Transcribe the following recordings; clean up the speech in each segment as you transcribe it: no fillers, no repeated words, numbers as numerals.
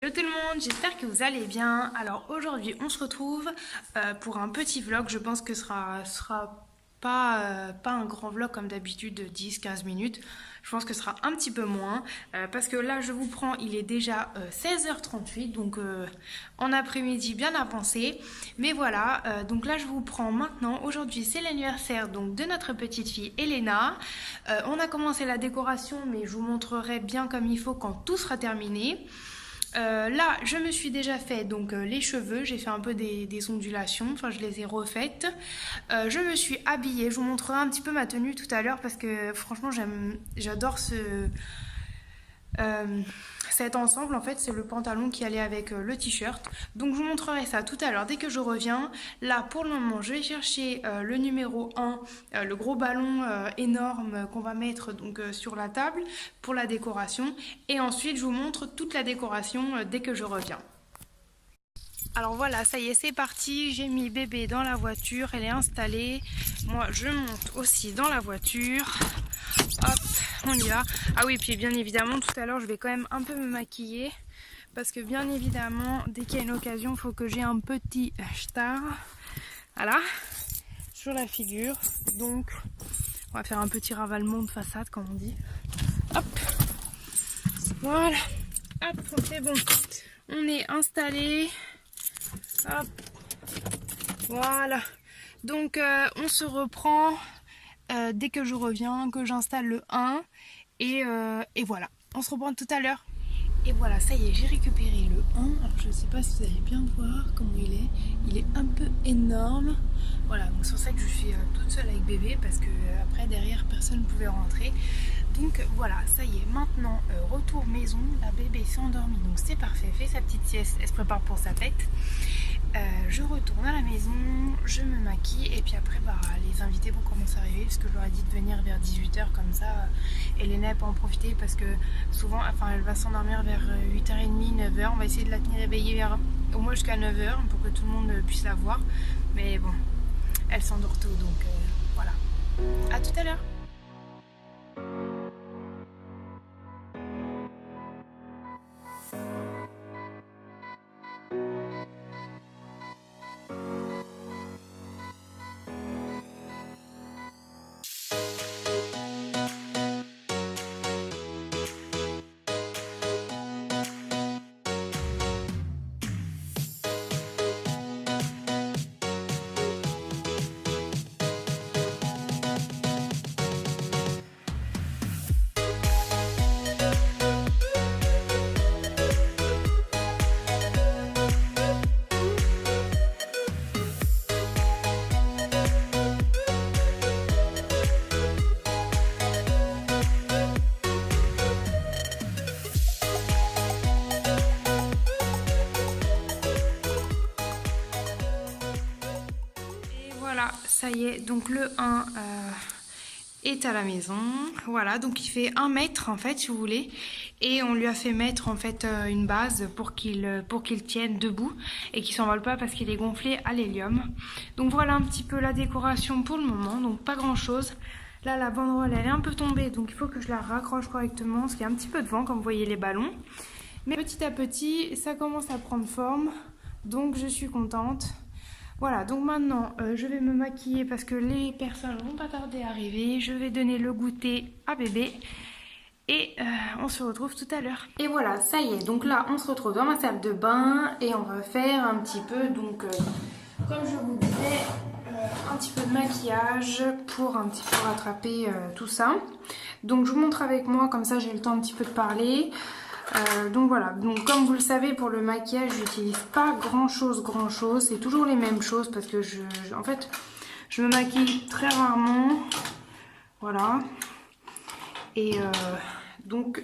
Hello tout le monde, j'espère que vous allez bien. Alors aujourd'hui on se retrouve pour un petit vlog. Je pense que ce sera pas un grand vlog comme d'habitude de 10-15 minutes. Je pense que ce sera un petit peu moins parce que là je vous prends, il est déjà 16h38 donc en après-midi bien avancé. Mais voilà, donc là je vous prends maintenant. Aujourd'hui c'est l'anniversaire donc de notre petite fille Elena. On a commencé la décoration mais je vous montrerai bien comme il faut quand tout sera terminé. Là, je me suis déjà fait donc les cheveux, j'ai fait un peu des ondulations, enfin je les ai refaites. Je me suis habillée, je vous montrerai un petit peu ma tenue tout à l'heure parce que franchement j'adore euh, cet ensemble. En fait, c'est le pantalon qui allait avec le t-shirt. Donc je vous montrerai ça tout à l'heure dès que je reviens. Là, pour le moment, je vais chercher le numéro 1, le gros ballon énorme qu'on va mettre donc sur la table pour la décoration. Et ensuite, je vous montre toute la décoration dès que je reviens. Alors voilà, ça y est, c'est parti. J'ai mis bébé dans la voiture, elle est installée. Moi, je monte aussi dans la voiture. Hop, on y va. Ah oui, puis bien évidemment, tout à l'heure, je vais quand même un peu me maquiller. Parce que bien évidemment, dès qu'il y a une occasion, il faut que j'ai un petit star. Voilà, sur la figure. Donc, on va faire un petit ravalement de façade, comme on dit. Hop, voilà. Hop, c'est bon. On est installé. Hop, voilà. Donc, on se reprend dès que je reviens, que j'installe le 1. Et voilà, on se reprend tout à l'heure. Et voilà, ça y est, j'ai récupéré le 1. Alors je ne sais pas si vous allez bien voir comment il est. Il est un peu énorme. Voilà, donc c'est pour ça que je suis toute seule avec bébé parce que après derrière personne ne pouvait rentrer. Donc voilà, ça y est, maintenant retour maison. La bébé s'est endormie, donc c'est parfait. Fait sa petite sieste, elle se prépare pour sa fête. Je retourne à la maison, je me maquille et puis après les invités vont commencer à arriver parce que je leur ai dit de venir vers 18h comme ça Elena peut en profiter parce que souvent elle va s'endormir vers 8h30, 9h. On va essayer de la tenir éveillée au moins jusqu'à 9h pour que tout le monde puisse la voir. Mais bon, elle s'endort tôt donc voilà. À tout à l'heure. Voilà, ça y est, donc le 1 est à la maison. Voilà, donc il fait 1 mètre en fait, si vous voulez. Et on lui a fait mettre en fait une base pour qu'il tienne debout et qu'il s'envole pas parce qu'il est gonflé à l'hélium. Donc voilà un petit peu la décoration pour le moment, donc pas grand chose. Là, la banderole elle est un peu tombée, donc il faut que je la raccroche correctement parce qu'il y a un petit peu de vent, comme vous voyez les ballons. Mais petit à petit, ça commence à prendre forme, donc je suis contente. Voilà, donc maintenant je vais me maquiller parce que les personnes vont pas tarder à arriver. Je vais donner le goûter à bébé et on se retrouve tout à l'heure. Et voilà, ça y est, donc là on se retrouve dans ma salle de bain et on va faire un petit peu, donc comme je vous disais, un petit peu de maquillage pour un petit peu rattraper tout ça. Donc je vous montre avec moi, comme ça j'ai le temps un petit peu de parler. Donc voilà, donc comme vous le savez, pour le maquillage j'utilise pas grand chose, c'est toujours les mêmes choses parce que en fait je me maquille très rarement, voilà, et donc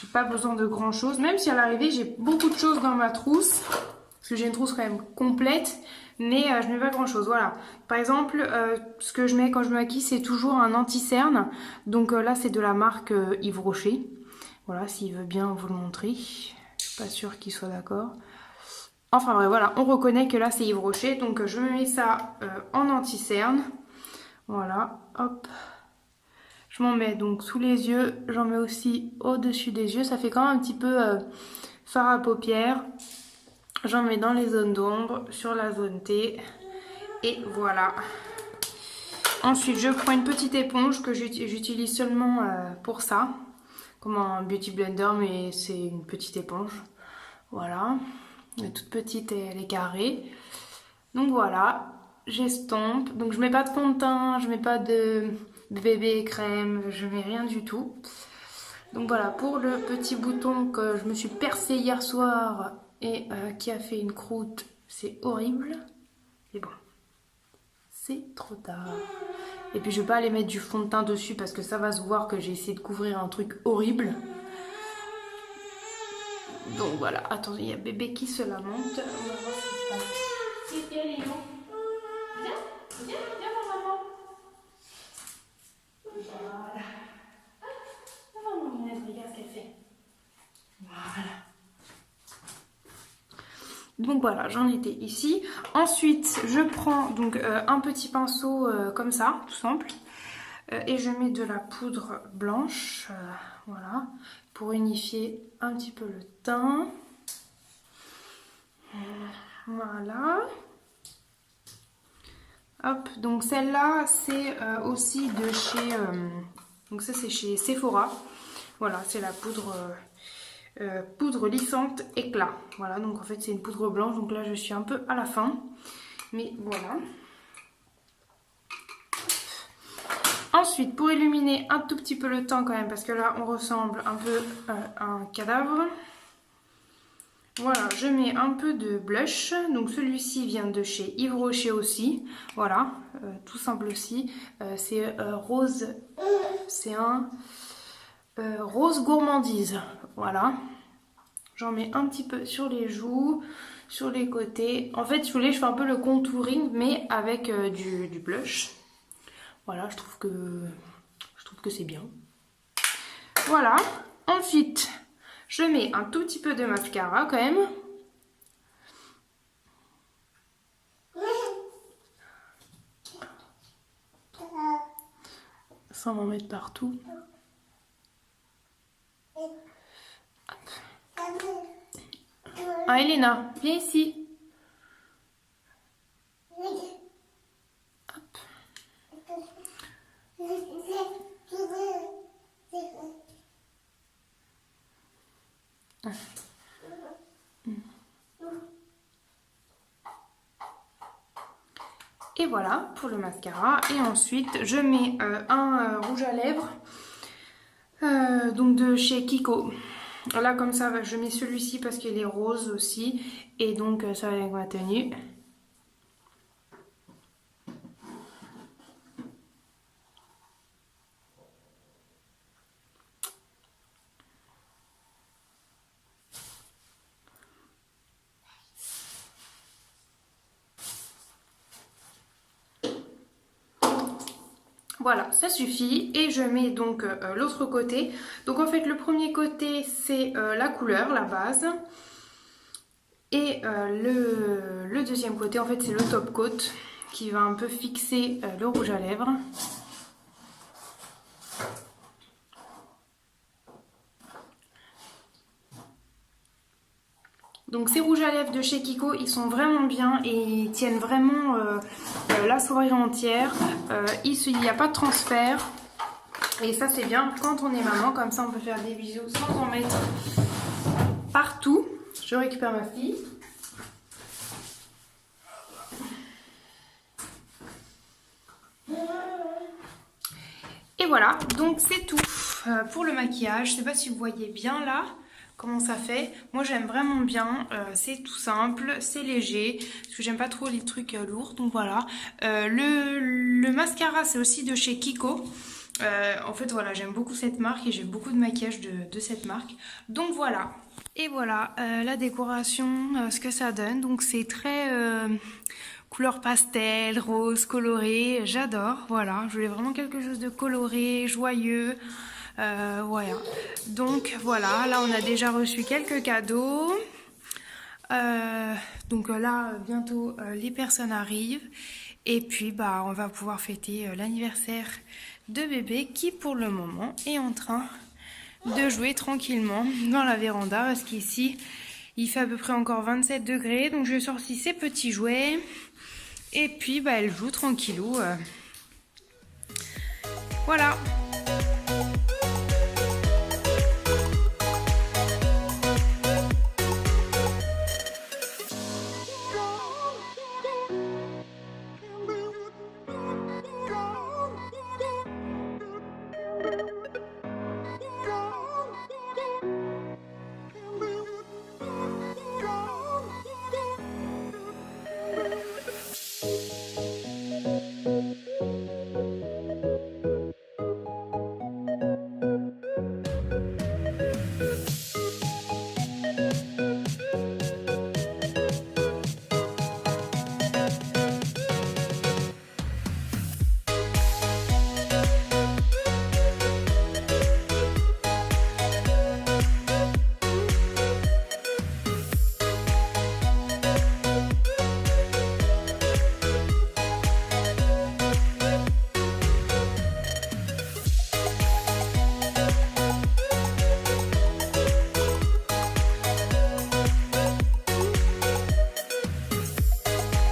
j'ai pas besoin de grand chose, même si à l'arrivée j'ai beaucoup de choses dans ma trousse parce que j'ai une trousse quand même complète, mais je mets pas grand chose. Voilà, par exemple ce que je mets quand je me maquille, c'est toujours un anti-cerne, donc là c'est de la marque Yves Rocher. Voilà, s'il veut bien vous le montrer. Je suis pas sûre qu'il soit d'accord. Enfin bref, voilà, on reconnaît que là c'est Yves Rocher. Donc je me mets ça en anti-cerne. Voilà, hop. Je m'en mets donc sous les yeux. J'en mets aussi au-dessus des yeux. Ça fait quand même un petit peu fard à paupières. J'en mets dans les zones d'ombre, sur la zone T. Et voilà. Ensuite, je prends une petite éponge que j'utilise seulement pour ça. Comme un beauty blender, mais c'est une petite éponge. Voilà. Elle est toute petite et elle est carrée. Donc voilà. J'estompe. Donc je mets pas de fond de teint, je mets pas de bébé crème, je mets rien du tout. Donc voilà, pour le petit bouton que je me suis percé hier soir et qui a fait une croûte, c'est horrible. Mais bon, c'est trop tard. Et puis je vais pas aller mettre du fond de teint dessus parce que ça va se voir que j'ai essayé de couvrir un truc horrible. Donc voilà, attendez, il y a bébé qui se lamente. On va voir ce qui se passe. C'est elle est où? Viens, mon maman. Voilà. Regarde ce qu'elle fait. Voilà. Donc voilà, j'en étais ici. Ensuite, je prends donc un petit pinceau comme ça, tout simple. Et je mets de la poudre blanche, voilà, pour unifier un petit peu le teint. Voilà. Hop, donc celle-là, c'est aussi de chez... donc ça, c'est chez Sephora. Voilà, c'est la poudre... poudre lissante éclat. Voilà, donc en fait c'est une poudre blanche, donc là je suis un peu à la fin, mais voilà. Ensuite, pour illuminer un tout petit peu le teint quand même, parce que là on ressemble un peu à un cadavre. Voilà, je mets un peu de blush, donc celui-ci vient de chez Yves Rocher aussi. Voilà, tout simple aussi. C'est rose, c'est un... rose gourmandise, voilà. J'en mets un petit peu sur les joues, sur les côtés. En fait, si vous voulez, je fais un peu le contouring, mais avec du blush. Voilà, je trouve que c'est bien. Voilà. Ensuite, je mets un tout petit peu de mascara quand même. Sans m'en mettre partout. Ah, Elena, viens ici. Hop. Et voilà pour le mascara. Et ensuite, je mets un rouge à lèvres donc de chez Kiko. Là, comme ça, je mets celui-ci parce qu'il est rose aussi. Et donc, ça va avec ma tenue. Voilà, ça suffit. Et je mets donc l'autre côté. Donc en fait, le premier côté, c'est la couleur, la base. Et le deuxième côté, en fait, c'est le top coat qui va un peu fixer le rouge à lèvres. Donc ces rouges à lèvres de chez Kiko, ils sont vraiment bien et ils tiennent vraiment la soirée entière. Il n'y a pas de transfert. Et ça c'est bien quand on est maman, comme ça on peut faire des bisous sans en mettre partout. Je récupère ma fille. Et voilà, donc c'est tout pour le maquillage. Je ne sais pas si vous voyez bien là comment ça fait. Moi j'aime vraiment bien, c'est tout simple, c'est léger, parce que j'aime pas trop les trucs lourds, donc voilà. Le mascara c'est aussi de chez Kiko. En fait voilà, j'aime beaucoup cette marque et j'ai beaucoup de maquillage de cette marque. Donc voilà. Et voilà la décoration, ce que ça donne. Donc c'est très couleur pastel, rose, coloré. J'adore, voilà. Je voulais vraiment quelque chose de coloré, joyeux. Voilà. Donc voilà, là on a déjà reçu quelques cadeaux. Donc là, bientôt les personnes arrivent. Et puis bah on va pouvoir fêter l'anniversaire de bébé qui pour le moment est en train de jouer tranquillement dans la véranda parce qu'ici il fait à peu près encore 27 degrés. Donc je lui ai sorti ses petits jouets et puis elle joue tranquillou. Voilà.